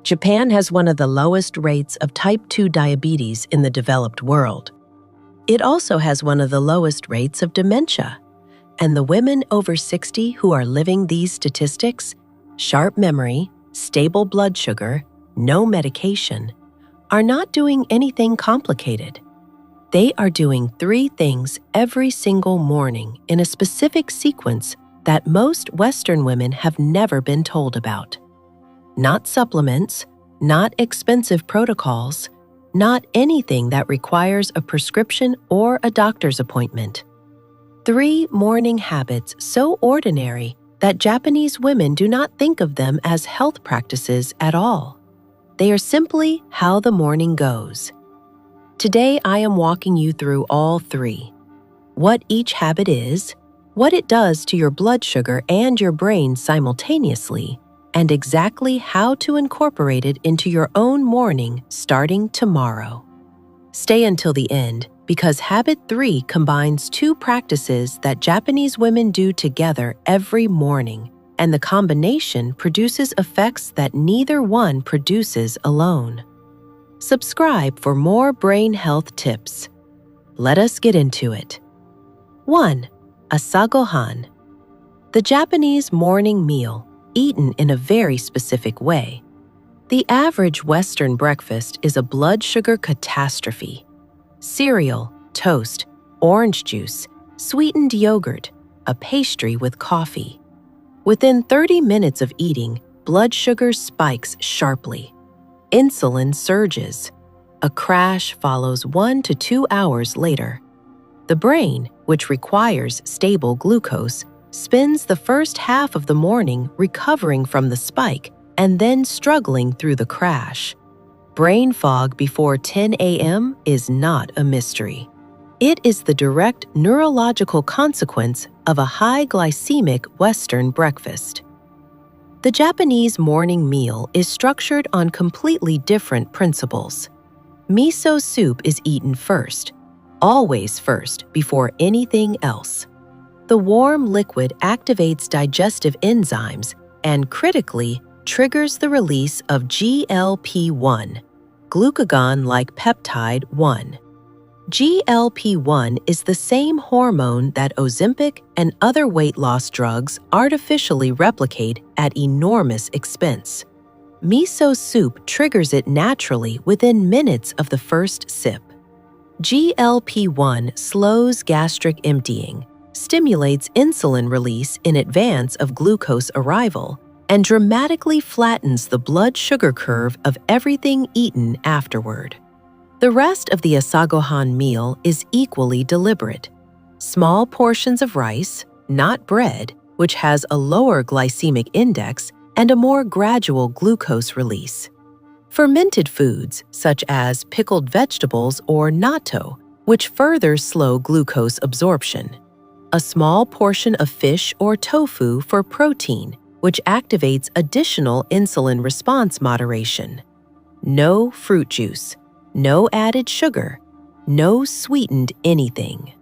Japan has one of the lowest rates of type 2 diabetes in the developed world. It also has one of the lowest rates of dementia. And the women over 60 who are living these statistics, sharp memory, stable blood sugar, no medication, are not doing anything complicated. They are doing 3 things every single morning in a specific sequence that most Western women have never been told about. Not supplements, not expensive protocols, not anything that requires a prescription or a doctor's appointment. 3 morning habits so ordinary that Japanese women do not think of them as health practices at all. They are simply how the morning goes. Today, I am walking you through all 3. What each habit is, what it does to your blood sugar and your brain simultaneously, and exactly how to incorporate it into your own morning starting tomorrow. Stay until the end, because Habit 3 combines 2 practices that Japanese women do together every morning, and the combination produces effects that neither one produces alone. Subscribe for more brain health tips. Let us get into it. 1. Asagohan. The Japanese morning meal, eaten in a very specific way. The average Western breakfast is a blood sugar catastrophe. Cereal, toast, orange juice, sweetened yogurt, a pastry with coffee. Within 30 minutes of eating, blood sugar spikes sharply. Insulin surges. A crash follows 1 to 2 hours later. The brain, which requires stable glucose, spends the first half of the morning recovering from the spike and then struggling through the crash. Brain fog before 10 a.m. is not a mystery. It is the direct neurological consequence of a high glycemic Western breakfast. The Japanese morning meal is structured on completely different principles. Miso soup is eaten first, always first, before anything else. The warm liquid activates digestive enzymes and, critically, triggers the release of GLP-1, glucagon-like peptide 1. GLP-1 is the same hormone that Ozempic and other weight loss drugs artificially replicate at enormous expense. Miso soup triggers it naturally within minutes of the first sip. GLP-1 slows gastric emptying, stimulates insulin release in advance of glucose arrival, and dramatically flattens the blood sugar curve of everything eaten afterward. The rest of the Asagohan meal is equally deliberate. Small portions of rice, not bread, which has a lower glycemic index and a more gradual glucose release. Fermented foods, such as pickled vegetables or natto, which further slow glucose absorption. A small portion of fish or tofu for protein, which activates additional insulin response moderation. No fruit juice. No added sugar, no sweetened anything.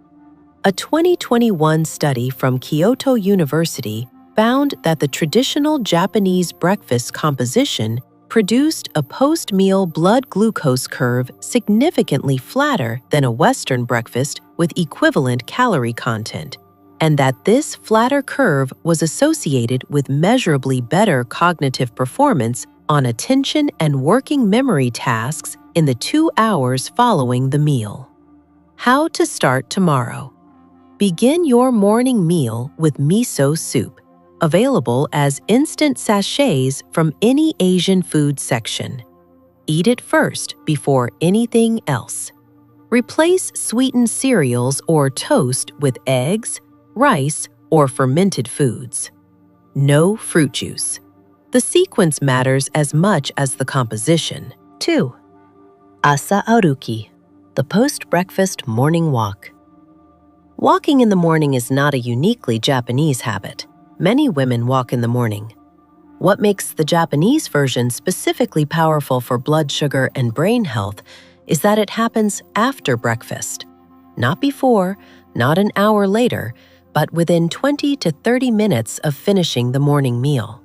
A 2021 study from Kyoto University found that the traditional Japanese breakfast composition produced a post-meal blood glucose curve significantly flatter than a Western breakfast with equivalent calorie content, and that this flatter curve was associated with measurably better cognitive performance on attention and working memory tasks in the 2 hours following the meal. How to start tomorrow. Begin your morning meal with miso soup, available as instant sachets from any Asian food section. Eat it first before anything else. Replace sweetened cereals or toast with eggs, rice, or fermented foods. No fruit juice. The sequence matters as much as the composition. 2. Aruki, the post-breakfast morning walk. Walking in the morning is not a uniquely Japanese habit. Many women walk in the morning. What makes the Japanese version specifically powerful for blood sugar and brain health is that it happens after breakfast. Not before, not an hour later, but within 20 to 30 minutes of finishing the morning meal.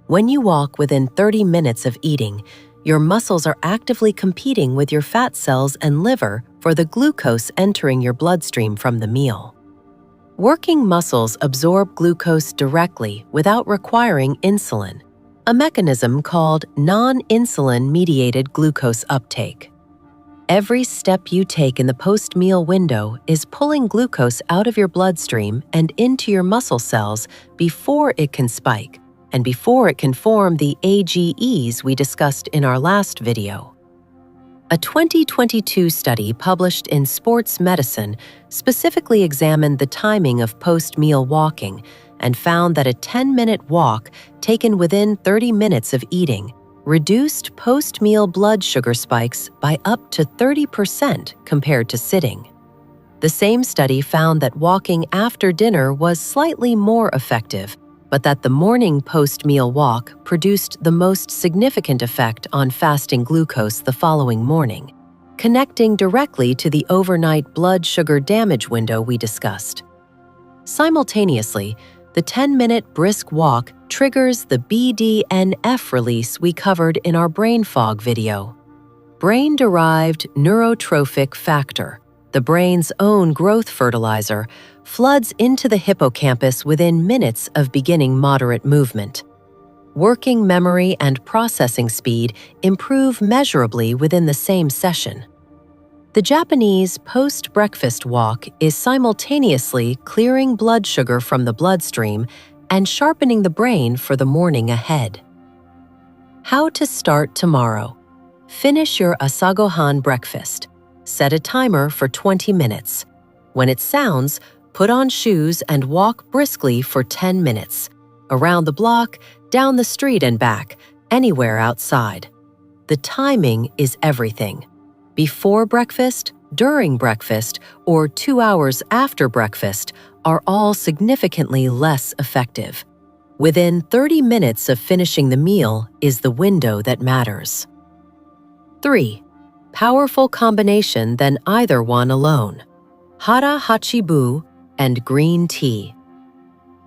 When you walk within 30 minutes of eating, your muscles are actively competing with your fat cells and liver for the glucose entering your bloodstream from the meal. Working muscles absorb glucose directly without requiring insulin, a mechanism called non-insulin-mediated glucose uptake. Every step you take in the post-meal window is pulling glucose out of your bloodstream and into your muscle cells before it can spike, and before it can form the AGEs we discussed in our last video. A 2022 study published in Sports Medicine specifically examined the timing of post-meal walking and found that a 10-minute walk taken within 30 minutes of eating reduced post-meal blood sugar spikes by up to 30% compared to sitting. The same study found that walking after dinner was slightly more effective, but that the morning post-meal walk produced the most significant effect on fasting glucose the following morning, connecting directly to the overnight blood sugar damage window we discussed. Simultaneously, the 10-minute brisk walk triggers the BDNF release we covered in our brain fog video. Brain-derived neurotrophic factor, the brain's own growth fertilizer, floods into the hippocampus within minutes of beginning moderate movement. Working memory and processing speed improve measurably within the same session. The Japanese post-breakfast walk is simultaneously clearing blood sugar from the bloodstream and sharpening the brain for the morning ahead. How to start tomorrow. Finish your Asagohan breakfast. Set a timer for 20 minutes. When it sounds, put on shoes and walk briskly for 10 minutes. Around the block, down the street and back, anywhere outside. The timing is everything. Before breakfast, during breakfast, or 2 hours after breakfast are all significantly less effective. Within 30 minutes of finishing the meal is the window that matters. 3. Powerful combination than either one alone. Hara Hachi and green tea.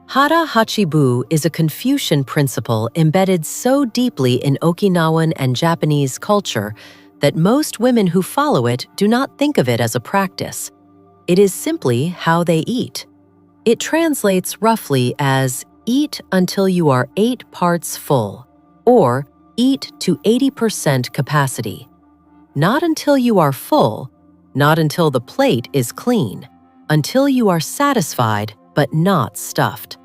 Hara Hachi is a Confucian principle embedded so deeply in Okinawan and Japanese culture that most women who follow it do not think of it as a practice. It is simply how they eat. It translates roughly as eat until you are 8 parts full, or eat to 80% capacity. Not until you are full, not until the plate is clean, until you are satisfied but not stuffed.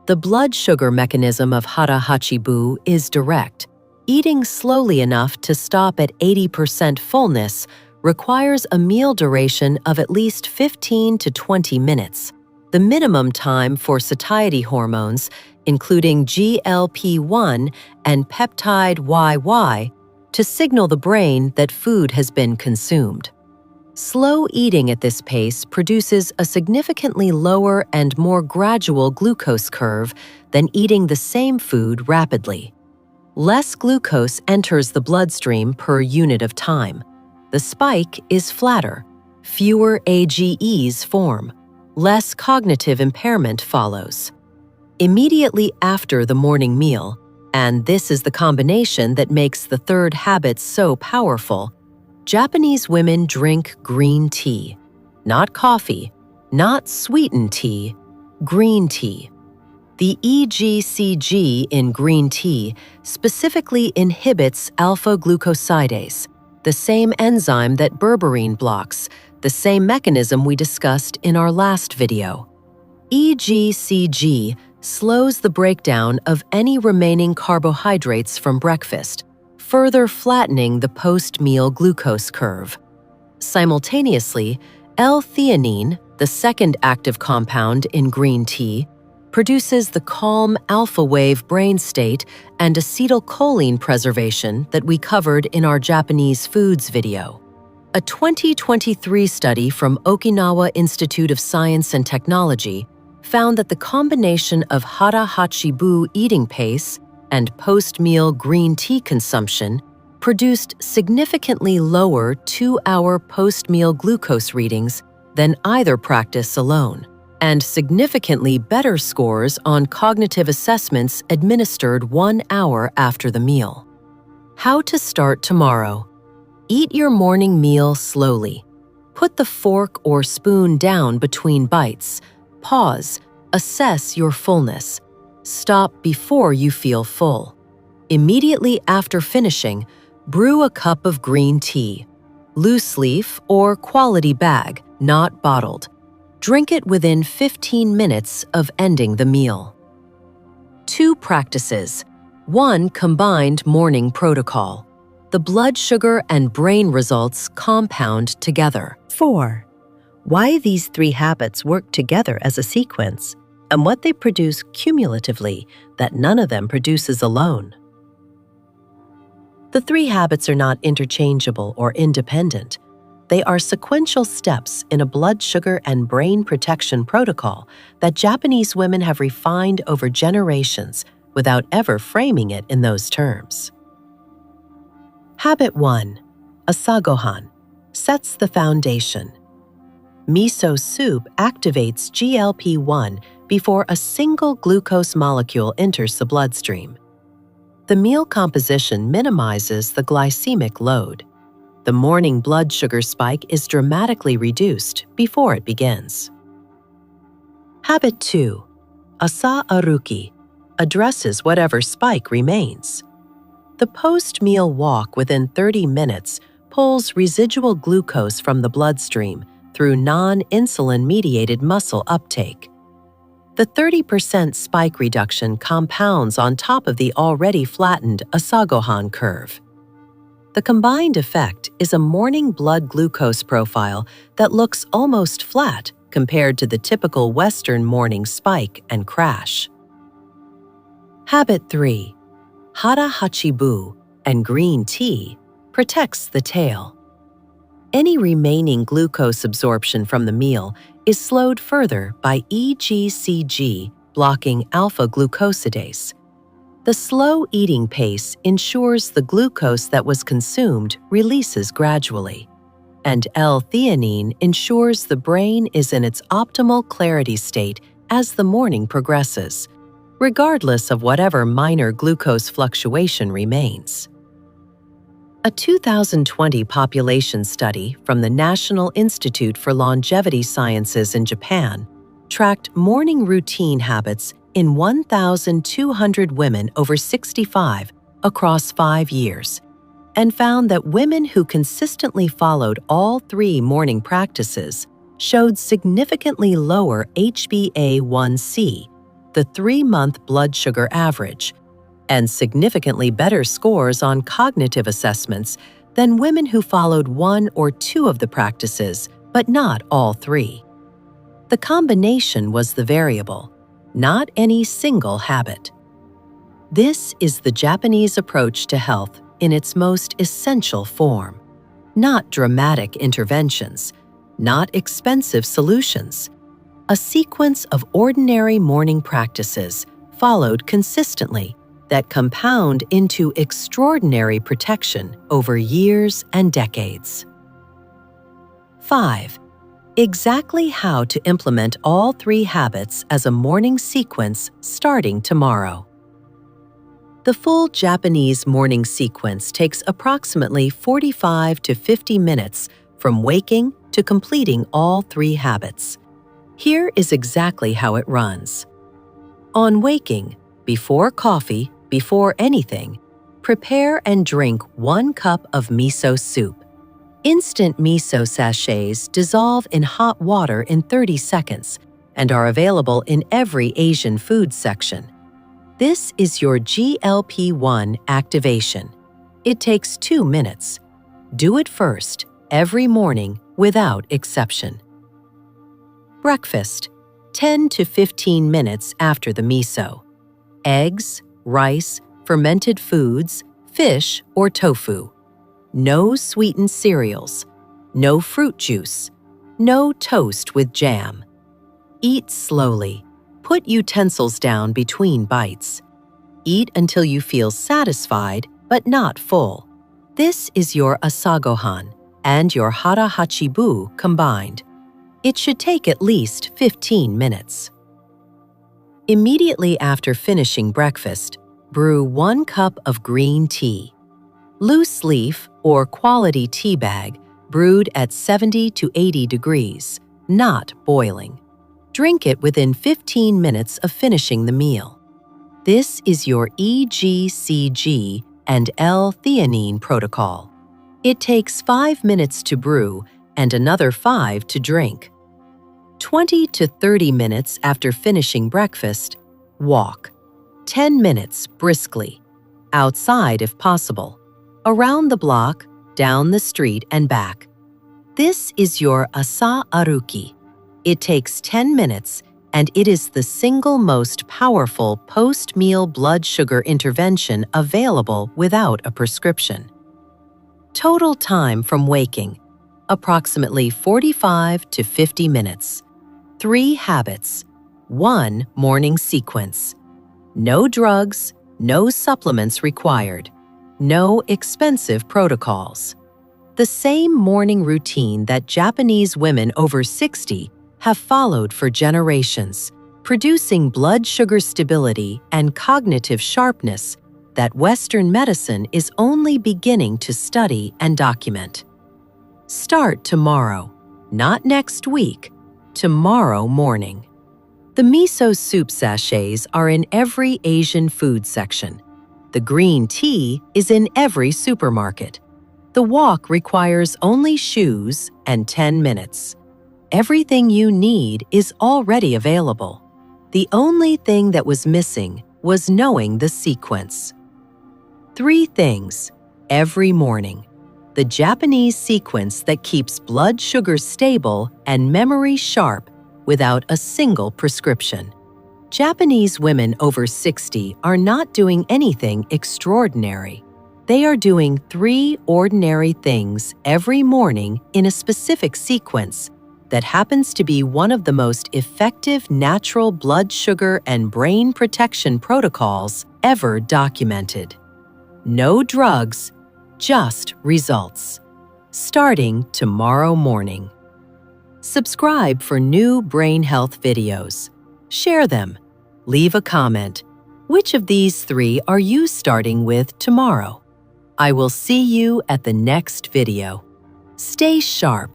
The blood sugar mechanism of Hara Hachi is direct. Eating slowly enough to stop at 80% fullness requires a meal duration of at least 15 to 20 minutes, the minimum time for satiety hormones, including GLP-1 and peptide YY, to signal the brain that food has been consumed. Slow eating at this pace produces a significantly lower and more gradual glucose curve than eating the same food rapidly. Less glucose enters the bloodstream per unit of time. The spike is flatter. Fewer AGEs form. Less cognitive impairment follows. Immediately after the morning meal, and this is the combination that makes the third habit so powerful, Japanese women drink green tea. Not coffee, not sweetened tea, green tea. The EGCG in green tea specifically inhibits alpha-glucosidase, the same enzyme that berberine blocks, the same mechanism we discussed in our last video. EGCG slows the breakdown of any remaining carbohydrates from breakfast, further flattening the post-meal glucose curve. Simultaneously, L-theanine, the second active compound in green tea, produces the calm alpha wave brain state and acetylcholine preservation that we covered in our Japanese foods video. A 2023 study from Okinawa Institute of Science and Technology found that the combination of Hara Hachi eating pace and post-meal green tea consumption produced significantly lower 2-hour post-meal glucose readings than either practice alone. and significantly better scores on cognitive assessments administered 1 hour after the meal. How to start tomorrow. Eat your morning meal slowly. Put the fork or spoon down between bites. Pause. Assess your fullness. Stop before you feel full. Immediately after finishing, brew a cup of green tea. Loose leaf or quality bag, not bottled. Drink it within 15 minutes of ending the meal. 2 practices. 1 combined morning protocol. The blood sugar and brain results compound together. 4. Why these 3 habits work together as a sequence, and what they produce cumulatively that none of them produces alone. The 3 habits are not interchangeable or independent. They are sequential steps in a blood sugar and brain protection protocol that Japanese women have refined over generations without ever framing it in those terms. Habit 1. Asagohan sets the foundation. Miso soup activates GLP-1 before a single glucose molecule enters the bloodstream. The meal composition minimizes the glycemic load. The morning blood sugar spike is dramatically reduced before it begins. Habit 2. Aruki addresses whatever spike remains. The post-meal walk within 30 minutes pulls residual glucose from the bloodstream through non-insulin-mediated muscle uptake. The 30% spike reduction compounds on top of the already flattened Asagohan curve. The combined effect is a morning blood glucose profile that looks almost flat compared to the typical Western morning spike and crash. Habit 3. Hara Hachi and green tea protects the tail. Any remaining glucose absorption from the meal is slowed further by EGCG blocking alpha-glucosidase. The slow eating pace ensures the glucose that was consumed releases gradually, and L-theanine ensures the brain is in its optimal clarity state as the morning progresses, regardless of whatever minor glucose fluctuation remains. A 2020 population study from the National Institute for Longevity Sciences in Japan tracked morning routine habits in 1,200 women over 65 across 5 years, and found that women who consistently followed all 3 morning practices showed significantly lower HbA1c, the 3-month blood sugar average, and significantly better scores on cognitive assessments than women who followed 1 or 2 of the practices, but not all 3. The combination was the variable, not any single habit. This is the Japanese approach to health in its most essential form. Not dramatic interventions, not expensive solutions. A sequence of ordinary morning practices followed consistently that compound into extraordinary protection over years and decades. 5. Exactly how to implement all 3 habits as a morning sequence starting tomorrow. The full Japanese morning sequence takes approximately 45 to 50 minutes from waking to completing all 3 habits. Here is exactly how it runs. On waking, before coffee, before anything, prepare and drink 1 cup of miso soup. Instant miso sachets dissolve in hot water in 30 seconds and are available in every Asian food section. This is your GLP-1 activation. It takes 2 minutes. Do it first, every morning, without exception. Breakfast, 10 to 15 minutes after the miso. Eggs, rice, fermented foods, fish, or tofu. No sweetened cereals. No fruit juice. No toast with jam. Eat slowly. Put utensils down between bites. Eat until you feel satisfied but not full. This is your Asagohan and your Hara Hachi combined. It should take at least 15 minutes. Immediately after finishing breakfast, brew 1 cup of green tea. Loose leaf or quality tea bag brewed at 70 to 80 degrees, not boiling. Drink it within 15 minutes of finishing the meal. This is your EGCG and L-theanine protocol. It takes 5 minutes to brew and another 5 to drink. 20 to 30 minutes after finishing breakfast, walk. 10 minutes briskly, outside if possible, around the block, down the street and back. This is your Aruki. It takes 10 minutes and it is the single most powerful post-meal blood sugar intervention available without a prescription. Total time from waking, approximately 45 to 50 minutes. 3 habits. 1 morning sequence. No drugs, no supplements required. No expensive protocols. The same morning routine that Japanese women over 60 have followed for generations, producing blood sugar stability and cognitive sharpness that Western medicine is only beginning to study and document. Start tomorrow, not next week, tomorrow morning. The miso soup sachets are in every Asian food section. The green tea is in every supermarket. The walk requires only shoes and 10 minutes. Everything you need is already available. The only thing that was missing was knowing the sequence. 3 things every morning. The Japanese sequence that keeps blood sugar stable and memory sharp without a single prescription. Japanese women over 60 are not doing anything extraordinary. They are doing 3 ordinary things every morning in a specific sequence that happens to be one of the most effective natural blood sugar and brain protection protocols ever documented. No drugs, just results. Starting tomorrow morning. Subscribe for new brain health videos. Share them. Leave a comment. Which of these 3 are you starting with tomorrow? I will see you at the next video. Stay sharp.